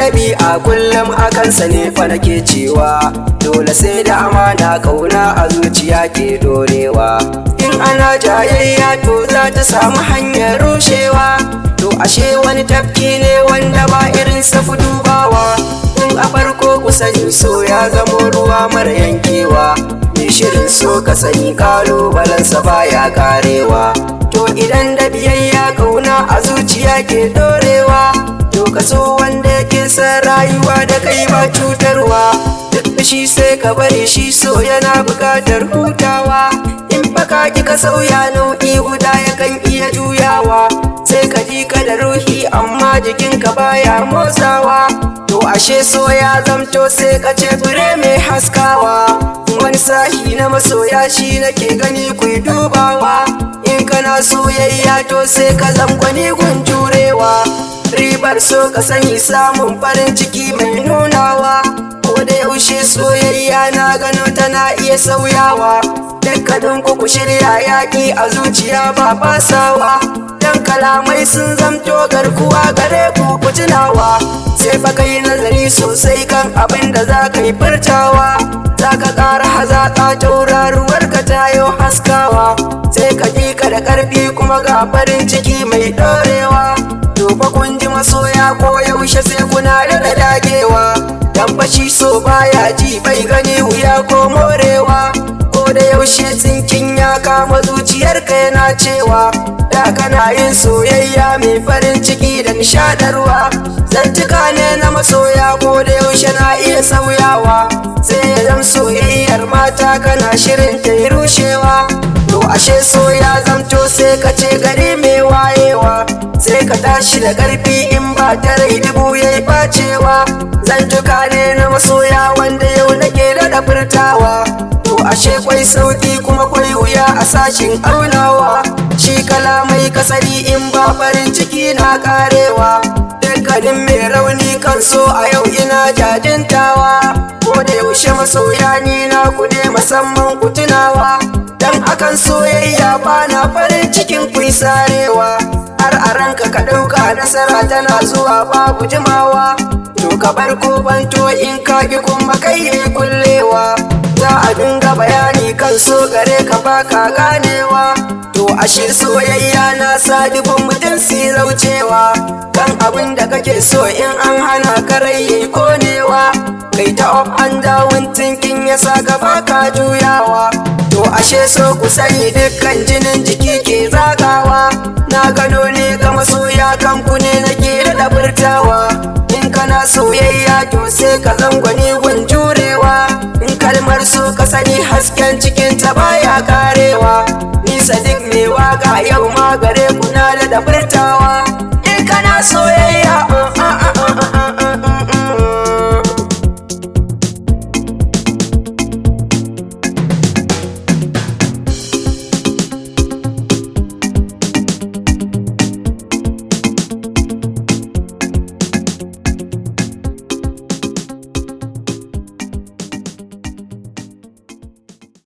ɗabi'a kullum a kansa ne fa nake cewa dole sai da amana kauna a zuciya ke dorewa. In ana jayayya to za ta samu hanyar rushewa, to ashe wani tafki ne wanda ba irin sa dubawa. In a farko ku sani so ya zamo ruwa mara yankewa, mai shirin so ka sani kalubalensa baya karewa. To idan da biyayya kauna a zuciya ke dorewa, to ka so wanda yake son rayuwa da kai ba cutarwa. Duk shi sai ka bari, shi so yana bukatar hutawa. In baka ki ka sauya nau'i guda yakan iya juyawa, sai ka ji ka da ruhi amma jikinka baya motsawa. To ashe so ya zamto sai ka ce fure mai haskawa. Wani sashi na masoya shi nake gani ku dubawa. In kana soyayya to sai ka zamkwani gun jurewa. Ribar so ka sani samun farin ciki mai nunawa. Ko da yaushe soyayya na gano tana iya sauyawa. Dukkanin ku shirya yaƙi a zuciya ba fasawa, dan kalamai sun zamto garkuwa gare ku tunawa. Sai fa kai nazari sosai kan abin da za ka yi furtawa, za ka ƙara hazaƙa tauraruwar ka tayo haskawa. Sai ka ji ka da ƙarfi kuma ga farin ciki mai ɗorewa. To fa kun ji masoya ko yaushe sai kuna da dagewa, dan fashi so baya ji bai gani wuya ko morewa. Ko da yaushe tsinkin ya kama zuciyarka yana cewa da kana yin soyayya mai farin ciki da nishadarwa. Zantuka ne na masoya ko da yaushe na iya sauyawa, sai ya zam soyayyar mata kana shirin ta yi rushewa. To ashe so ya zamto sai ka ce gari mai wayewa, sai ka tashi da ƙarfi in ba ta rai dubu ya yi bacewa. Zantuka ne na masoya wanda yau nake da furtawa. To ashe kwai sauki kuma kwai wuya a sashin aunawa. Shi kalamai kasari in ba farin ciki na karewa. Dukkanin mai rauni kan so a yau ina jajintawa. Ko da yaushe masoya ni na ku ne musamman ku tunawa, dan akan soyayya bana farin cikin ku sarewa. Har a ranka ka ɗauka nasara tana zuwa babu jimawa. To ka bar kofanto in ka ki kuma kai kullewa, za a dinga bayani kan so gare ka baka ganewa. To ashe soyayya na sa dubin mutum si zaucewa, kan abin da kake so in an hana ka rai konewa. Kai ta up and down thinking yasa ka baka juyawa. To ashe so ku sani dukkan jinin jiki ke zagawa. Na gano ne ga masoya kan ku ne nake da furtawa. In kana soyayya to sai ka zangwani gun jurewa. In kalmar so ka sani hasken cikin ta baya karewa. Ni SADIQ mai waka yau magare